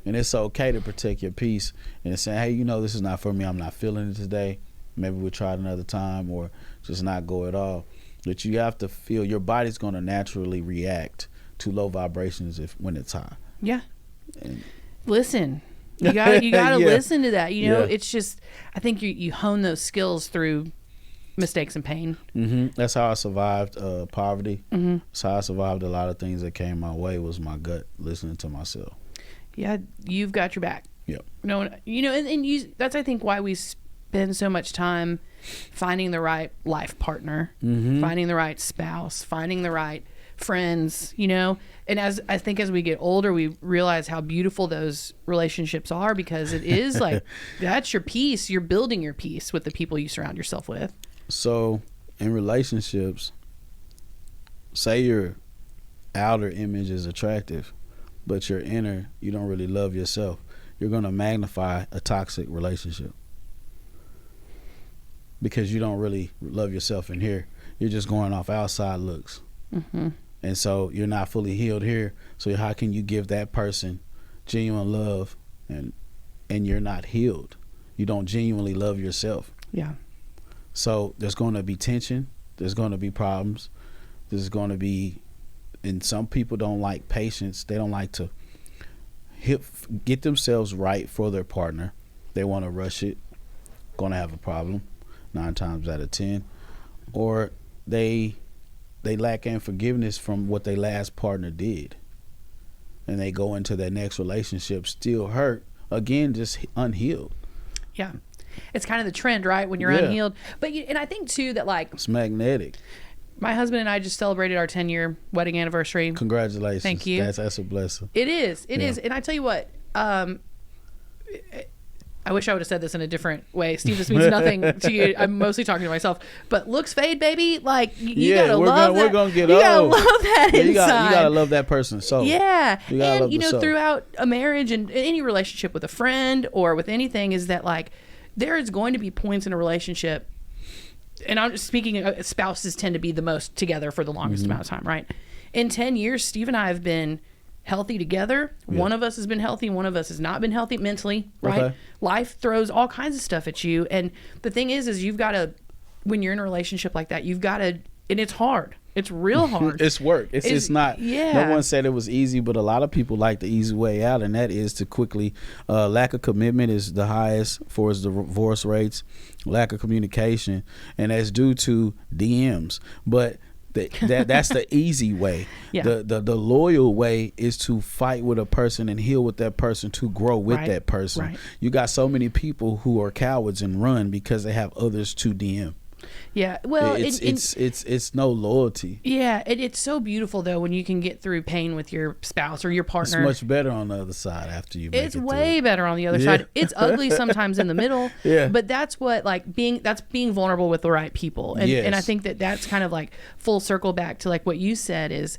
And it's okay to protect your peace and say, hey, this is not for me. I'm not feeling it today. Maybe we'll try it another time, or just not go at all. But you have to feel your body's going to naturally react to low vibrations when it's high. Yeah. And listen. You gotta listen to that. It's just, I think you hone those skills through mistakes and pain. Mm-hmm. That's how I survived poverty. Mm-hmm. That's how I survived a lot of things that came my way, was my gut, listening to myself. Yeah, you've got your back. Yep. That's, I think, why we spend so much time finding the right life partner, finding the right spouse, finding the right friends, and as we get older, we realize how beautiful those relationships are, because it is like, that's your peace. You're building your peace with the people you surround yourself with. So in relationships, say your outer image is attractive, but your inner, you don't really love yourself, you're going to magnify a toxic relationship, because you don't really love yourself in here. You're just going off outside looks. Mm-hmm. And so you're not fully healed here. So how can you give that person genuine love and you're not healed? You don't genuinely love yourself. Yeah. So there's going to be tension. There's going to be problems. There's going to be, and some people don't like patience. They don't like to get themselves right for their partner. They want to rush it. Going to have a problem 9 times out of 10. Or they lack in forgiveness from what their last partner did, and they go into their next relationship still hurt, again, just unhealed. Yeah, it's kind of the trend, right? When you're unhealed. But and I think too that, like, it's magnetic. My husband and I just celebrated our 10-year wedding anniversary. Congratulations. Thank you. That's a blessing. It is. It is. And I tell you what, I wish I would have said this in a different way. Steve, this means nothing to you. I'm mostly talking to myself. But looks fade, baby. Like, you gotta love that. We're gonna get you old. Gotta love that inside. You gotta love that person. So yeah, and soul. throughout a marriage and any relationship with a friend or with anything, is that, like, there is going to be points in a relationship, and I'm just speaking, spouses tend to be the most together for the longest amount of time, right? In 10 years, Steve and I have been healthy together. One of us has been healthy, one of us has not been healthy mentally, right? Okay. Life throws all kinds of stuff at you, and the thing is you've got to, when you're in a relationship like that, you've got to, and it's hard. It's real hard. It's work. It's not. No one said it was easy, but a lot of people like the easy way out, and that is to quickly. Lack of commitment is the highest for the divorce rates. Lack of communication, and that's due to DMs. But that's the easy way. Yeah. The loyal way is to fight with a person and heal with that person, to grow with that person. Right. You got so many people who are cowards and run because they have others to DM. Yeah, well, it's no loyalty. Yeah, it's so beautiful though when you can get through pain with your spouse or your partner. It's much better on the other side after you. It's way better on the other side. It's ugly sometimes in the middle. Yeah, but that's what, like, being vulnerable with the right people, and I think that's kind of like full circle back to, like, what you said is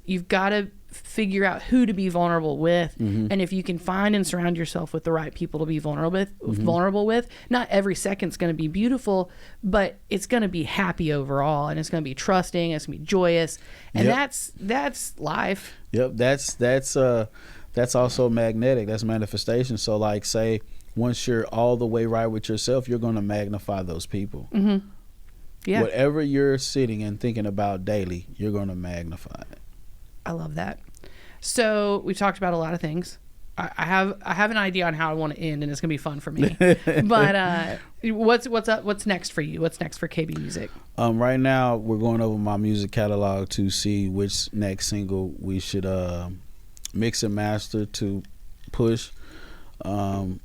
you've got to figure out who to be vulnerable with, and if you can find and surround yourself with the right people to be vulnerable with, not every second's going to be beautiful, but it's going to be happy overall, and it's going to be trusting, it's going to be joyous, and that's life. That's that's also magnetic. That's manifestation. So like, say once you're all the way right with yourself, you're going to magnify those people. Mm-hmm. Yeah. Whatever you're sitting and thinking about daily, you're going to magnify it. I love that. So we've talked about a lot of things. I have an idea on how I want to end, and it's gonna be fun for me. But what's up? What's next for you? What's next for KB Music? Right now, we're going over my music catalog to see which next single we should mix and master to push. So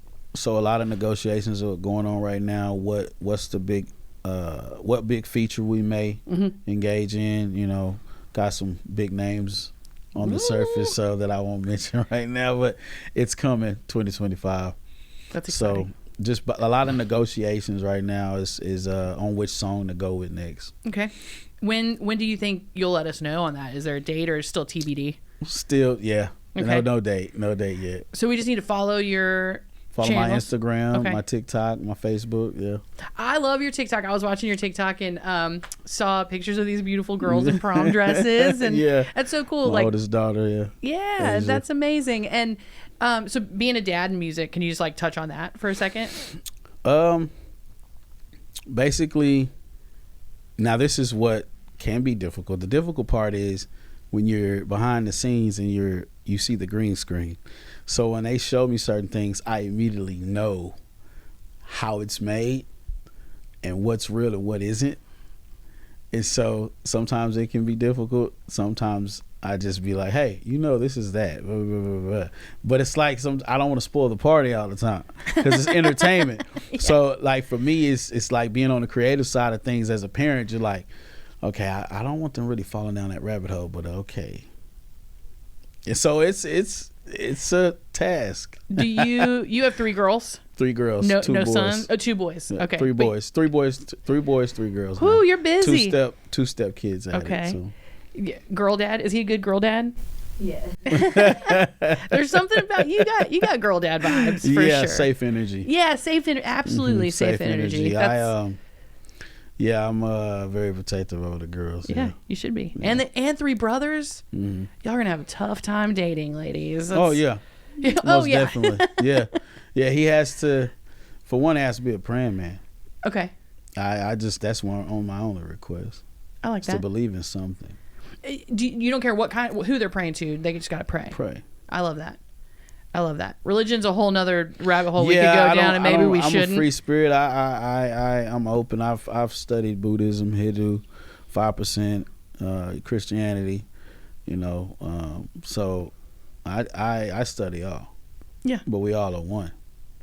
a lot of negotiations are going on right now. What's the big what big feature we may engage in? You know, got some big names on the surface, so that I won't mention right now, but it's coming 2025. That's exciting. So just a lot of negotiations right now is on which song to go with next. Okay. When do you think you'll let us know on that? Is there a date or is it still TBD? Still, yeah. Okay. No date yet. So we just need to follow your Follow channels? my Instagram, Okay. my TikTok, my Facebook. Yeah. I love your TikTok. I was watching your TikTok and saw pictures of these beautiful girls in prom dresses, and yeah, that's so cool. My oldest daughter. Yeah, Asia. that's amazing. And so being a dad in music, can you just like touch on that for a second? Basically, now this is what can be difficult. The difficult part is when you're behind the scenes and you see the green screen. So when they show me certain things, I immediately know how it's made and what's real and what isn't. And so sometimes it can be difficult. Sometimes I just be like, hey, this is that. Blah, blah, blah, blah. But it's like I don't want to spoil the party all the time because it's entertainment. Yeah. So like for me, it's like being on the creative side of things as a parent. You're like, okay, I don't want them really falling down that rabbit hole, but okay. And so it's a task. Do you have 3 girls? 3 girls, no 2 boys. sons. Oh, 2 boys. Yeah, okay, 3 boys, 3 boys, 3 girls. Whoo, you're busy. Two step kids. At okay. It, so. Yeah. Girl dad, is he a good girl dad? Yeah. There's something about you got girl dad vibes for sure. Yeah, safe energy. Yeah, absolutely safe energy. I'm very protective of the girls. Yeah, you should be. Yeah. And 3 brothers. Mm-hmm. Y'all are gonna have a tough time dating, ladies. Yeah. Most definitely. Yeah. He has to. For one, he has to be a praying man. Okay. I just that's one on my only request. I like that. To believe in something. You don't care who they're praying to. They just gotta pray. I love that. Religion's a whole nother rabbit hole we could go down, and maybe we shouldn't. I'm a free spirit. I'm open. I've studied Buddhism, Hindu, 5% Christianity. So I study all. Yeah. But we all are one.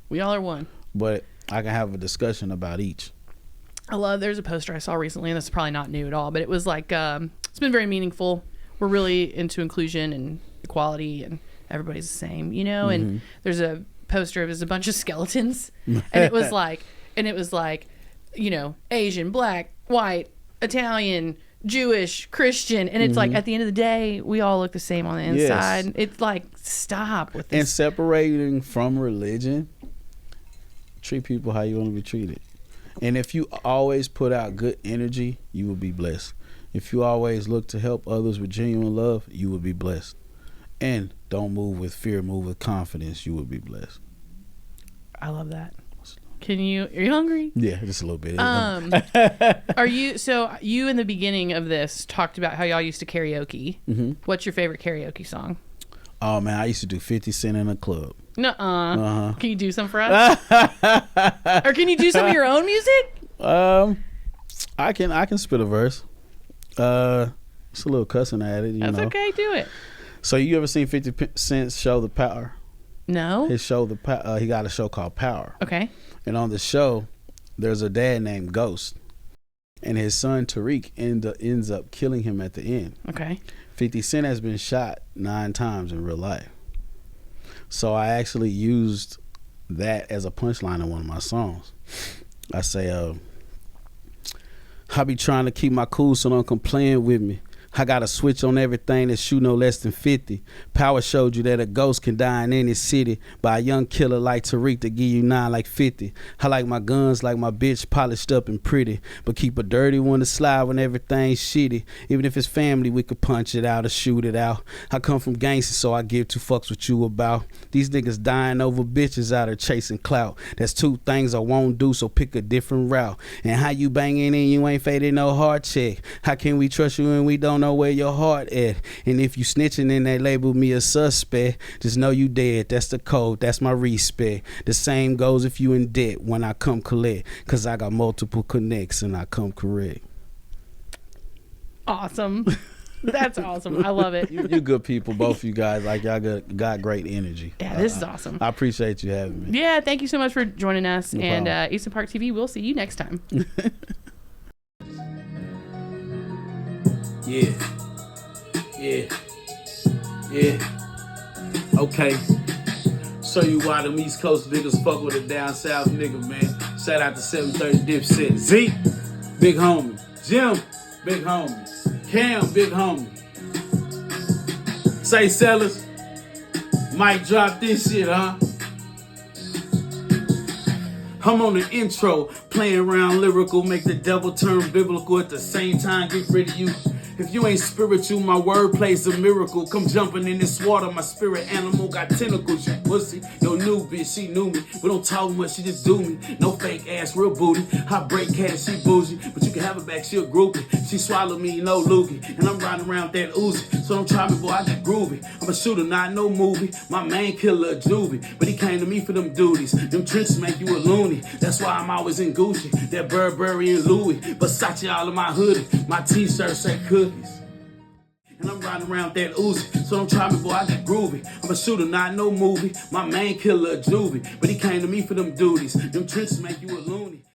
We all are one. But I can have a discussion about each. There's a poster I saw recently, and this is probably not new at all, but it was like it's been very meaningful. We're really into inclusion and equality, and everybody's the same, and there's a poster of a bunch of skeletons, and it was like Asian, black, white, Italian, Jewish, Christian, and it's like at the end of the day we all look the same on the inside. Yes. It's like, stop with this. And separating from religion, treat people how you want to be treated. And if you always put out good energy, you will be blessed. If you always look to help others with genuine love, you will be blessed. And don't move with fear, move with confidence, you will be blessed. I love that. Are you hungry? Yeah, just a little bit. You in the beginning of this talked about how y'all used to karaoke. Mm-hmm. What's your favorite karaoke song? Oh man, I used to do 50 Cent in a club. Nuh-uh. Can you do some for us? Or can you do some of your own music? I can spit a verse. It's a little cussing at it. That's okay. Do it. So you ever seen 50 Cent show The Power? No. His show he got a show called Power. Okay. And on the show, there's a dad named Ghost, and his son Tariq ends up killing him at the end. Okay. 50 Cent has been shot 9 times in real life. So I actually used that as a punchline in one of my songs. I say, I be trying to keep my cool so don't come playing with me. I got a switch on everything that shoot no less than 50. Power showed you that a ghost can die in any city by a young killer like Tariq to give you 9 like 50. I like my guns like my bitch polished up and pretty, but keep a dirty one to slide when everything's shitty. Even if it's family, we could punch it out or shoot it out. I come from gangsters, so I give 2 fucks what you about. These niggas dying over bitches out here chasing clout. That's 2 things I won't do, so pick a different route. And how you banging in, you ain't faded no heart check. How can we trust you when we don't know where your heart at? And if you snitching and they label me a suspect, just know you dead. That's the code, that's my respect. The same goes if you in debt when I come collect, cause I got multiple connects and I come correct. Awesome. That's awesome. I love it. You good people, both of you guys. Like, y'all got great energy. Yeah, this is awesome. I appreciate you having me. Yeah, thank you so much for joining us. No and problem. Easton Park TV, we'll see you next time. Yeah. Okay. Show you why them East Coast niggas fuck with a down south nigga, man. Shout out to 730 Dipset. Zeke, big homie. Jim, big homie. Cam, big homie. Say sellers, might drop this shit, huh? I'm on the intro, playing around lyrical, make the devil turn biblical at the same time, get rid of you. If you ain't spiritual, my word plays a miracle. Come jumping in this water, my spirit animal got tentacles, you pussy. Yo, new bitch, she knew me. We don't talk much, she just do me. No fake ass, real booty. I break cash, she bougie. But you can have her back, she a groupie. She swallow me, no loogie. And I'm riding around that Uzi. So don't try me, boy, I get groovy. I'm a shooter, not no movie. My main killer a juvie. But he came to me for them duties. Them trenches make you a loony. That's why I'm always in Gucci. That Burberry and Louis. Versace all in my hoodie. My t-shirt say cookies. And I'm riding around that Uzi. So don't try me, boy, I get groovy. I'm a shooter, not no movie. My main killer a juvie. But he came to me for them duties. Them trenches make you a loony.